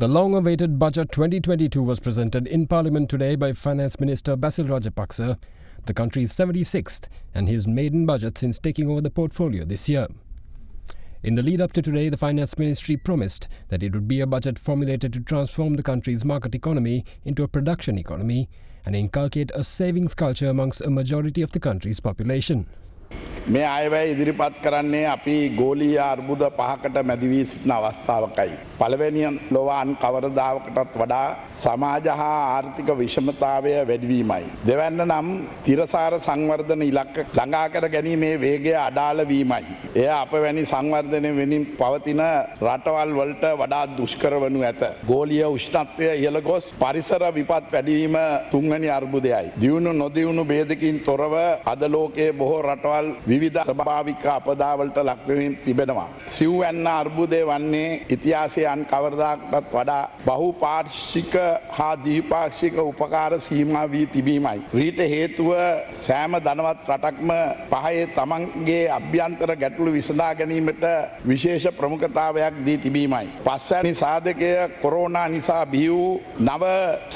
The long-awaited Budget 2022 was presented in Parliament today by Finance Minister Basil Rajapaksa, the country's 76th and his maiden budget since taking over the portfolio this year. In the lead-up to today, the Finance Ministry promised that it would be a budget formulated to transform the country's market economy into a production economy and inculcate a savings culture amongst a majority of the country's population. මේ අයවැය ඉදිරිපත් කරන්නේ අපි ගෝලීය අර්බුද පහකට මැදි වී සිටින අවස්ථාවකයි. පළවෙනි ලෝවාන් කවරදාකටත් වඩා සමාජ හා ආර්ථික විෂමතාවය වැඩි වීමයි. දෙවැන්න නම් තිරසාර සංවර්ධන ඉලක්ක ළඟා කර ගැනීමේ වේගය අඩාල වීමයි. එය අපවැනි සංවර්ධනය වෙනින් පවතින රටවල් වලට වඩා දුෂ්කර වනු ඇත. ගෝලීය උෂ්ණත්වය ඉහළ ගොස් පරිසර විපත් වැඩි වීම තුන්වෙනි අර්බුදයයි. දියුණු නොදියුණු ભેදකින් තොරව අද ලෝකයේ බොහෝ රටවල් විවිධ ස්වභාවික අපදාවලට ලක්වෙමින් තිබෙනවා. සිව්වැන්න අර්බුදය වන්නේ ඉතිහාසයේ අන් කවරදාකටත් වඩා බහුපාර්ශ්වික හා ද්විපාර්ශ්වික උපකාර සීමා වී තිබීමයි. ඊට හේතුව සෑම ධනවත් රටක්ම පහේ තමන්ගේ අභ්‍යන්තර ගැටලු විසඳා ගැනීමට විශේෂ ප්‍රමුඛතාවයක් දී තිබීමයි. පස්වැනි සාධකය කොරෝනා නිසා බිහි වූ නව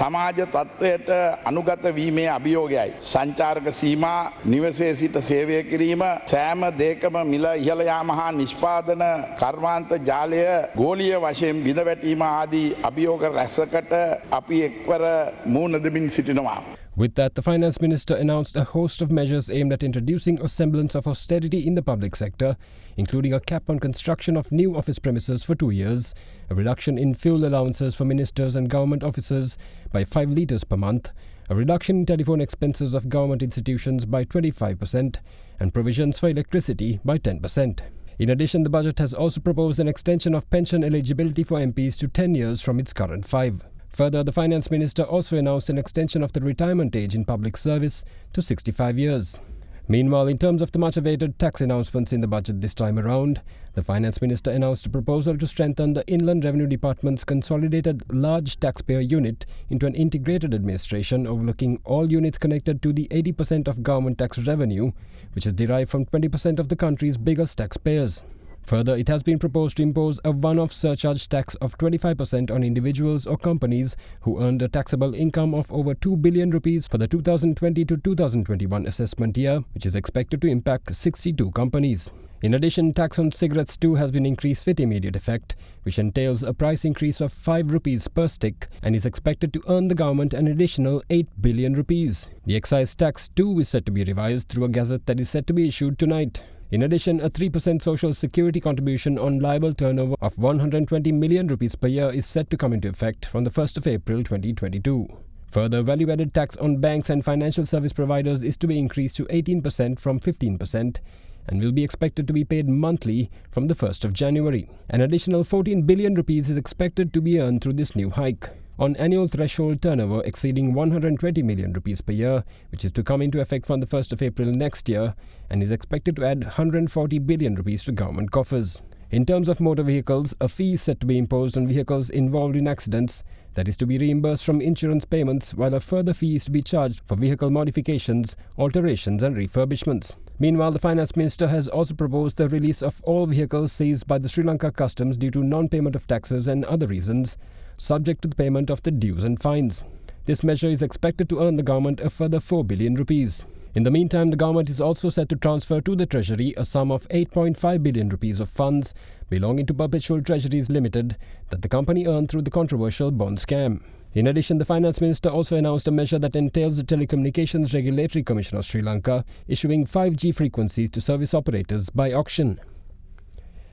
සමාජ තත්ත්වයට අනුගත වීමේ අභියෝගයයි. සංචාරක සීමා නිවසේ සිට සේවය කිරීම සෑම දෙයකම මිල ඉහළ යාම හා නිෂ්පාදන කර්මාන්ත ජාලය ගෝලීය වශයෙන් බිඳ වැටීම ආදී අභියෝග රැසකට අපි එක්වර මුහුණ දෙමින් සිටිනවා. With that, the Finance Minister announced a host of measures aimed at introducing a semblance of austerity in the public sector, including a cap on construction of new office premises for 2 years, a reduction in fuel allowances for ministers and government officers by 5 litres per month, a reduction in telephone expenses of government institutions by 25%, and provisions for electricity by 10%. In addition, the budget has also proposed an extension of pension eligibility for MPs to 10 years from its current 5. Further, the Finance Minister also announced an extension of the retirement age in public service to 65 years. Meanwhile, in terms of the much-awaited tax announcements in the budget this time around, the Finance Minister announced a proposal to strengthen the Inland Revenue Department's consolidated large taxpayer unit into an integrated administration overlooking all units connected to the 80% of government tax revenue, which is derived from 20% of the country's biggest taxpayers. Further, it has been proposed to impose a one-off surcharge tax of 25% on individuals or companies who earned a taxable income of over 2 billion rupees for the 2020 to 2021 assessment year, which is expected to impact 62 companies. In addition, tax on cigarettes too has been increased with immediate effect, which entails a price increase of 5 rupees per stick and is expected to earn the government an additional 8 billion rupees. The excise tax too is set to be revised through a gazette that is set to be issued tonight. In addition, a 3% social security contribution on liable turnover of 120 million rupees per year is set to come into effect from the 1st of April 2022. Further, value-added tax on banks and financial service providers is to be increased to 18% from 15% and will be expected to be paid monthly from the 1st of January. An additional 14 billion rupees is expected to be earned through this new hike on annual threshold turnover exceeding 120 million rupees per year, which is to come into effect from the 1st of April next year and is expected to add 140 billion rupees to government coffers. In terms of motor vehicles, a fee is set to be imposed on vehicles involved in accidents that is to be reimbursed from insurance payments, while a further fee is to be charged for vehicle modifications, alterations and refurbishments. Meanwhile, the Finance Minister has also proposed the release of all vehicles seized by the Sri Lanka Customs due to non-payment of taxes and other reasons, subject to the payment of the dues and fines. This measure is expected to earn the government a further 4 billion rupees. In the meantime, the government is also set to transfer to the Treasury a sum of 8.5 billion rupees of funds belonging to Perpetual Treasuries Limited that the company earned through the controversial bond scam. In addition, the Finance Minister also announced a measure that entails the Telecommunications Regulatory Commission of Sri Lanka issuing 5G frequencies to service operators by auction.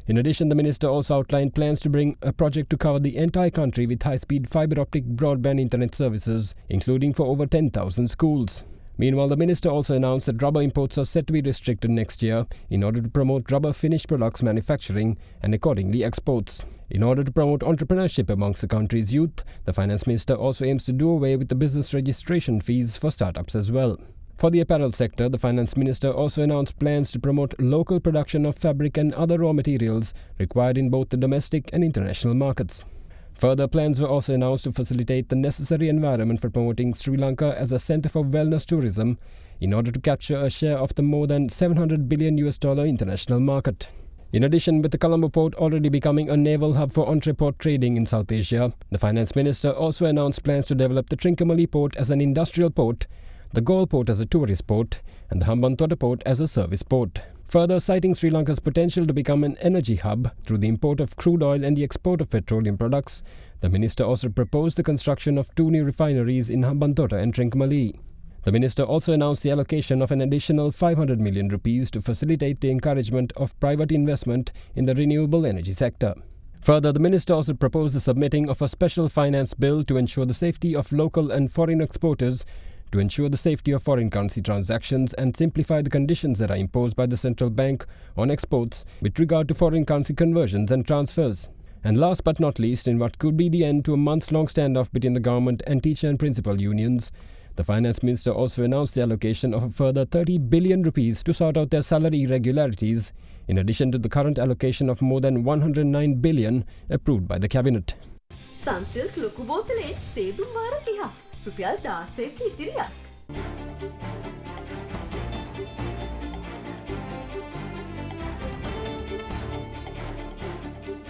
In addition, the minister also outlined plans to bring a project to cover the entire country with high-speed fibre-optic broadband internet services, including for over 10,000 schools. Meanwhile, the minister also announced that rubber imports are set to be restricted next year in order to promote rubber finished products manufacturing and accordingly exports. In order to promote entrepreneurship amongst the country's youth, the Finance Minister also aims to do away with the business registration fees for startups as well. For the apparel sector, the Finance Minister also announced plans to promote local production of fabric and other raw materials required in both the domestic and international markets. Further plans were also announced to facilitate the necessary environment for promoting Sri Lanka as a centre for wellness tourism in order to capture a share of the more than $700 billion international market. In addition, with the Colombo port already becoming a naval hub for entrepot trading in South Asia, the finance minister also announced plans to develop the Trincomalee port as an industrial port, the Galle port as a tourist port, and the Hambantota port as a service port. Further citing Sri Lanka's potential to become an energy hub through the import of crude oil and the export of petroleum products, the minister also proposed the construction of 2 new refineries in Hambantota and Trincomalee. The minister also announced the allocation of an additional 500 million rupees to facilitate the encouragement of private investment in the renewable energy sector. Further, the minister also proposed the submitting of a special finance bill to ensure the safety of local and foreign exporters, to ensure the safety of foreign currency transactions and simplify the conditions that are imposed by the central bank on exports with regard to foreign currency conversions and transfers. And last but not least, in what could be the end to a months-long standoff between the government and teacher and principal unions, the finance minister also announced the allocation of a further 30 billion rupees to sort out their salary irregularities, in addition to the current allocation of more than 109 billion approved by the cabinet. Sunsilk ලොකු බෝතලේ සේදුම් වාර 30. රුපියල් 16 ඉතිරියක්.